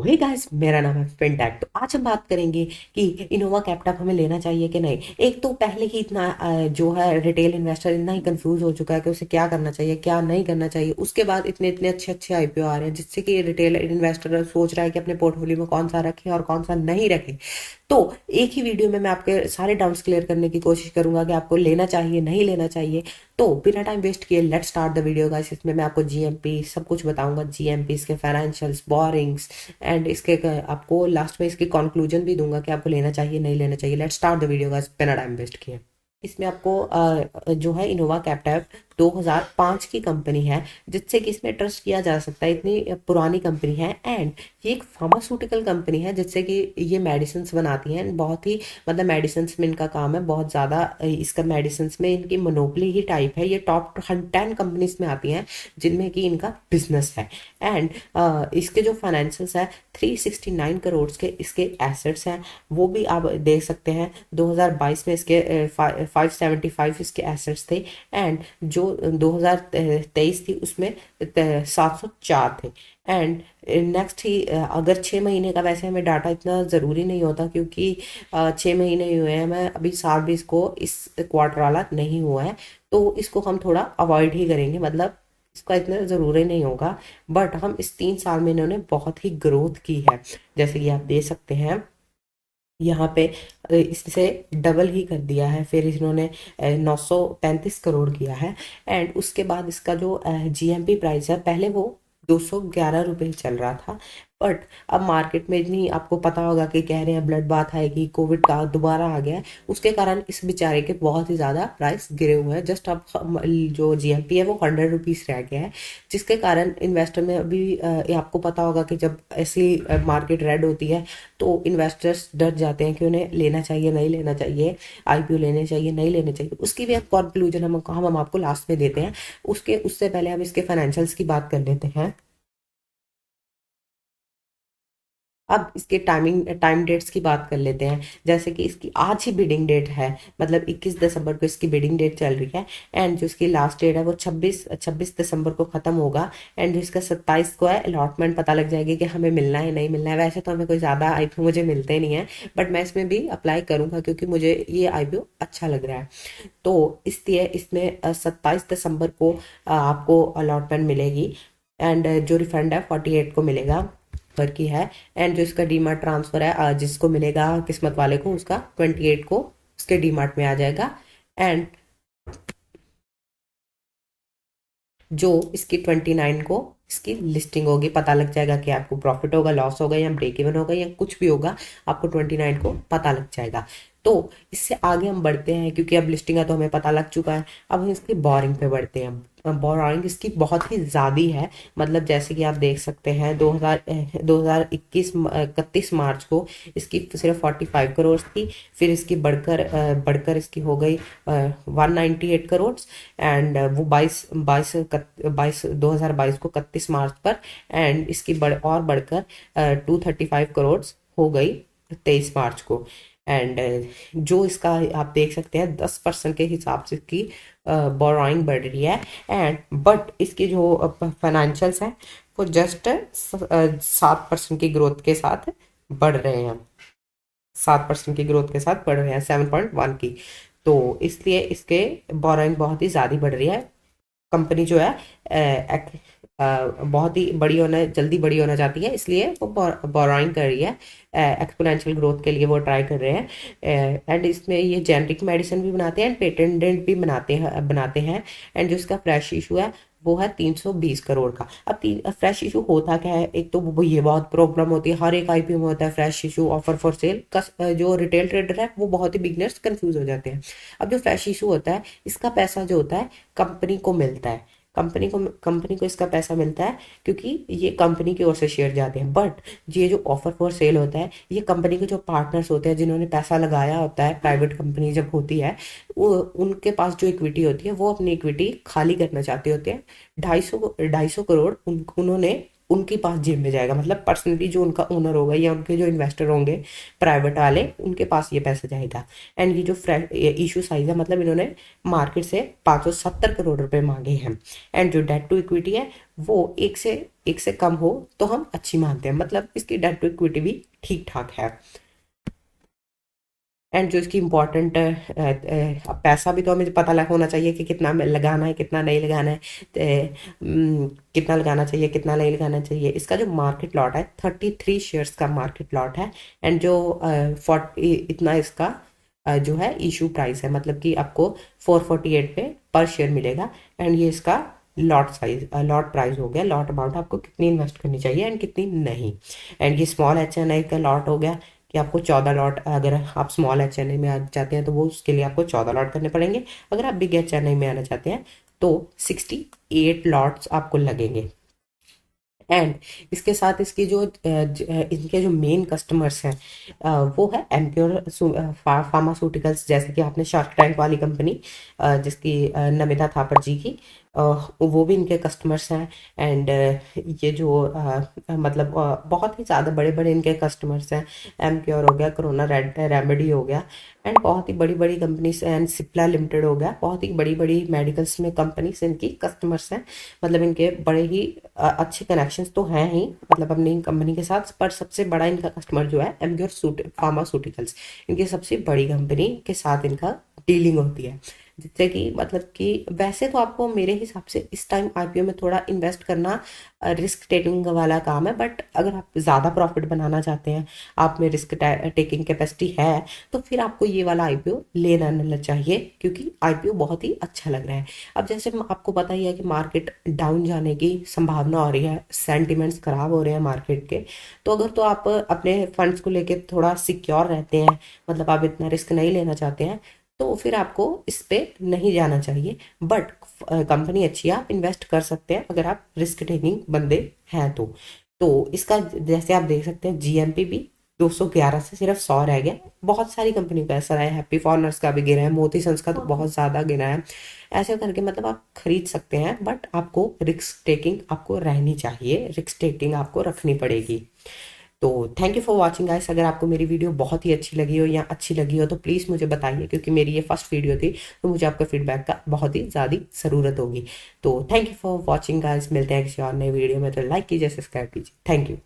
Hey guys, मेरा नाम है फिनटेक। तो आज हम बात करेंगे कि इनोवा कैपिटल हमें लेना चाहिए कि नहीं। एक तो पहले ही इतना जो है रिटेल इन्वेस्टर इतना ही कंफ्यूज हो चुका है कि उसे क्या करना चाहिए क्या नहीं करना चाहिए। उसके बाद इतने इतने अच्छे अच्छे आईपीओ आ रहे हैं जिससे कि रिटेल इन्वेस्टर सोच रहा है कि अपने पोर्टफोलियो में कौन सा रखे और कौन सा नहीं रखे। तो एक ही वीडियो में मैं आपके सारे डाउट्स क्लियर करने की कोशिश करूंगा कि आपको लेना चाहिए नहीं लेना चाहिए। तो बिना टाइम वेस्ट किए let's start the video guys. इसमें मैं आपको जीएमपी सब कुछ बताऊंगा, जीएमपी इसके फाइनेंशियल्स, बोरिंग्स एंड इसके आपको लास्ट में इसकी कंक्लूजन भी दूंगा कि आपको लेना चाहिए नहीं लेना चाहिए। Let's start the video guys बिना टाइम वेस्ट किए। इसमें आपको जो है इनोवा कैपिटल 2005 की कंपनी है जिससे कि इसमें ट्रस्ट किया जा सकता है। इतनी पुरानी कंपनी है एंड ये एक फार्मास्यूटिकल कंपनी है जिससे कि ये मेडिसिन बनाती हैं। बहुत ही मतलब मेडिसिन में इनका काम है बहुत ज़्यादा। इसका मेडिसिन में इनकी मोनोपोली ही टाइप है। ये टॉप 10 कंपनीज में आती हैं जिनमें कि इनका बिजनेस है। एंड इसके जो फाइनेंशियल्स है 369 करोड़ के इसके एसेट्स हैं, वो भी आप देख सकते हैं। 2022 में इसके 575 इसके एसेट्स थे एंड जो 2023 थी उसमें 704 थे। एंड नेक्स्ट ही अगर 6 महीने का, वैसे हमें डाटा इतना ज़रूरी नहीं होता क्योंकि 6 महीने ही हुए हैं, मैं अभी साल भी इसको इस क्वार्टर वाला नहीं हुआ है तो इसको हम थोड़ा अवॉइड ही करेंगे, मतलब इसका इतना ज़रूरी नहीं होगा। बट हम इस 3 साल में इन्होंने बहुत ही ग्रोथ की है जैसे कि आप देख सकते हैं यहाँ पे। इससे डबल ही कर दिया है, फिर इन्होंने 935 करोड़ किया है। एंड उसके बाद इसका जो जीएमपी प्राइस है पहले वो 211 रुपये चल रहा था। बट अब मार्केट में इतनी, आपको पता होगा कि कह रहे हैं ब्लड बाथ आएगी, कोविड का दोबारा आ गया है, उसके कारण इस बेचारे के बहुत ही ज़्यादा प्राइस गिरे हुए हैं। जस्ट अब जो जीएमपी है वो 100 रुपीज़ रह गया है जिसके कारण इन्वेस्टर में अभी ये आपको पता होगा कि जब ऐसी मार्केट रेड होती है तो इन्वेस्टर्स डर जाते हैं कि उन्हें लेना चाहिए नहीं लेना चाहिए, आईपीओ लेने चाहिए नहीं लेने चाहिए। उसकी भी एक कंक्लूजन हम आपको लास्ट में देते हैं। उससे पहले हम इसके फाइनेंशियल्स की बात कर लेते हैं। अब इसके टाइम डेट्स की बात कर लेते हैं। जैसे कि इसकी आज ही बिडिंग डेट है, मतलब 21 दिसंबर को इसकी बिडिंग डेट चल रही है। एंड जो इसकी लास्ट डेट है वो 26 दिसंबर को ख़त्म होगा। एंड जो इसका 27 को है अलॉटमेंट, पता लग जाएगी कि हमें मिलना है नहीं मिलना है। वैसे तो हमें कोई ज़्यादा आईपीओ मुझे मिलते नहीं है बट मैं इसमें भी अप्लाई करूँगा क्योंकि मुझे ये आईपीओ अच्छा लग रहा है। तो इसलिए इसमें 27 दिसंबर को आपको अलॉटमेंट मिलेगी। एंड जो रिफंड है 48 को मिलेगा पर की है। एंड जो इसका डीमार्ट ट्रांसफर है जिसको मिलेगा किस्मत वाले को, उसका 28 को उसके डीमार्ट में आ जाएगा। एंड जो इसकी 29 को इसकी लिस्टिंग होगी, पता लग जाएगा कि आपको प्रॉफिट होगा लॉस होगा या ब्रेक इवन होगा या कुछ भी होगा, आपको 29 को पता लग जाएगा। तो इससे आगे हम बढ़ते हैं क्योंकि अब लिस्टिंग है तो हमें पता लग चुका है। अब हम इसकी बोरिंग पे बढ़ते हैं। बोरिंग इसकी बहुत ही ज़्यादा है, मतलब जैसे कि आप देख सकते हैं 31 मार्च को इसकी सिर्फ 45 करोड़ थी। फिर इसकी बढ़कर इसकी हो गई 198 करोड़। एंड वो 2022 को 31 मार्च पर। एंड इसकी और बढ़कर 235 करोड़ हो गई 23 मार्च को। एंड जो इसका आप देख सकते हैं 10% के हिसाब से इसकी बोरोइंग बढ़ रही है। एंड बट इसकी जो फाइनेंशियल्स हैं वो जस्ट 7% की ग्रोथ के साथ बढ़ रहे हैं। 7% की ग्रोथ के साथ बढ़ रहे हैं 7.1 की। तो इसलिए इसके बोरोइंग बहुत ही ज़्यादा बढ़ रही है। कंपनी जो है बहुत ही जल्दी बड़ी होना चाहती है, इसलिए वो बोरोइंग कर रही है। एक्सपोनेंशियल ग्रोथ के लिए वो ट्राई कर रहे हैं। एंड इसमें ये जेनरिक मेडिसिन भी बनाते हैं एंड पेटेंटेड भी बनाते हैं। एंड जो इसका फ्रेश इशू है वो है 320 करोड़ का। अब फ्रेश इशू होता क्या है, एक तो वो ये बहुत प्रॉब्लम होती है, हर एक आईपीओ में होता है fresh issue offer for sale का। जो रिटेल ट्रेडर है वो बहुत ही बिगनर्स कंफ्यूज हो जाते हैं। अब जो फ्रेश इशू होता है इसका पैसा जो होता है कंपनी को मिलता है। कंपनी को इसका पैसा मिलता है क्योंकि ये कंपनी की ओर से शेयर जाते हैं। बट ये जो ऑफर फॉर सेल होता है ये कंपनी के जो पार्टनर्स होते हैं जिन्होंने पैसा लगाया होता है, प्राइवेट कंपनी जब होती है वो उनके पास जो इक्विटी होती है वो अपनी इक्विटी खाली करना चाहते होते हैं। 250 करोड़ उन्होंने उनके पास जेब में जाएगा, मतलब पर्सनली जो उनका ओनर होगा या उनके जो इन्वेस्टर होंगे प्राइवेट वाले, उनके पास ये पैसा जाएगा। एंड ये जो इशू साइज है, मतलब इन्होंने मार्केट से 570 करोड़ रुपए मांगे हैं। एंड जो डेट टू इक्विटी है वो एक से कम हो तो हम अच्छी मानते हैं, मतलब इसकी डेट टू इक्विटी भी ठीक ठाक है। एंड जो इसकी इम्पोर्टेंट पैसा भी तो हमें पता लग होना चाहिए कि कितना लगाना है कितना नहीं लगाना है। कितना लगाना चाहिए कितना नहीं लगाना चाहिए। इसका जो मार्केट लॉट है 33 शेयर्स का मार्केट लॉट है। एंड जो 40 इतना इसका जो है इशू प्राइस है, मतलब कि आपको 448 पे पर शेयर मिलेगा। एंड ये इसका लॉट प्राइस हो गया, लॉट अमाउंट आपको कितनी इन्वेस्ट करनी चाहिए एंड कितनी नहीं। एंड ये स्मॉल HNI का लॉट हो गया कि आपको 14 लॉट, अगर आप स्मॉल HNI में आना चाहते हैं तो वो उसके लिए आपको 14 लॉट करने पड़ेंगे। अगर आप बिग HNI में आना चाहते हैं तो 68 लॉट्स आपको लगेंगे। एंड इसके साथ इसकी जो इनके जो मेन कस्टमर्स हैं वो है एम्प्योर फार्मास्यूटिकल्स, जैसे कि आपने शार्क टैंक वाली कंपनी जिसकी नमिता थापर जी की, वो भी इनके कस्टमर्स हैं। एंड ये जो मतलब बहुत ही ज़्यादा बड़े बड़े इनके कस्टमर्स हैं। एमक्योर हो गया, कोरोना रेमेडी हो गया, एंड बहुत ही बड़ी बड़ी कंपनीज, एंड सिप्ला लिमिटेड हो गया, बहुत ही बड़ी बड़ी मेडिकल्स में कंपनीज इनकी कस्टमर्स हैं। मतलब इनके बड़े ही अच्छे कनेक्शंस तो हैं ही, मतलब अपनी कंपनी के साथ। पर सबसे बड़ा इनका कस्टमर जो है एम्प्योर फार्मास्यूटिकल्स, इनकी सबसे बड़ी कंपनी के साथ इनका डीलिंग होती है। जिससे कि मतलब कि वैसे तो आपको मेरे हिसाब से इस टाइम IPO में थोड़ा इन्वेस्ट करना रिस्क टेकिंग वाला काम है, बट अगर आप ज़्यादा प्रॉफिट बनाना चाहते हैं, आप में रिस्क टेकिंग कैपेसिटी है, तो फिर आपको ये वाला IPO लेना चाहिए, क्योंकि IPO बहुत ही अच्छा लग रहा है। अब जैसे आपको पता ही है कि मार्केट डाउन जाने की संभावना हो रही है, सेंटिमेंट्स खराब हो रहे हैं मार्केट के। तो अगर तो आप अपने फंड्स को लेके थोड़ा सिक्योर रहते हैं, मतलब आप इतना रिस्क नहीं लेना चाहते हैं, तो फिर आपको इस पे नहीं जाना चाहिए। बट कंपनी अच्छी है, आप इन्वेस्ट कर सकते हैं अगर आप रिस्क टेकिंग बंदे हैं तो इसका जैसे आप देख सकते हैं GMP भी 211 से सिर्फ 100 रह गया। बहुत सारी कंपनी का ऐसा है, हैप्पी फॉर्नर्स का भी गिरा है, मोती सन्स का तो बहुत ज़्यादा गिरा है। ऐसे करके मतलब आप खरीद सकते हैं, बट आपको रिस्क टेकिंग आपको रहनी चाहिए, रिस्क टेकिंग आपको रखनी पड़ेगी। तो thank you for watching guys. अगर आपको मेरी वीडियो बहुत ही अच्छी लगी हो या अच्छी लगी हो तो प्लीज़ मुझे बताइए, क्योंकि मेरी ये फर्स्ट वीडियो थी, तो मुझे आपका फीडबैक का बहुत ही ज़्यादा ज़रूरत होगी। तो thank you for watching guys, मिलते हैं किसी और नई वीडियो में। तो लाइक कीजिए, सब्सक्राइब कीजिए। Thank you.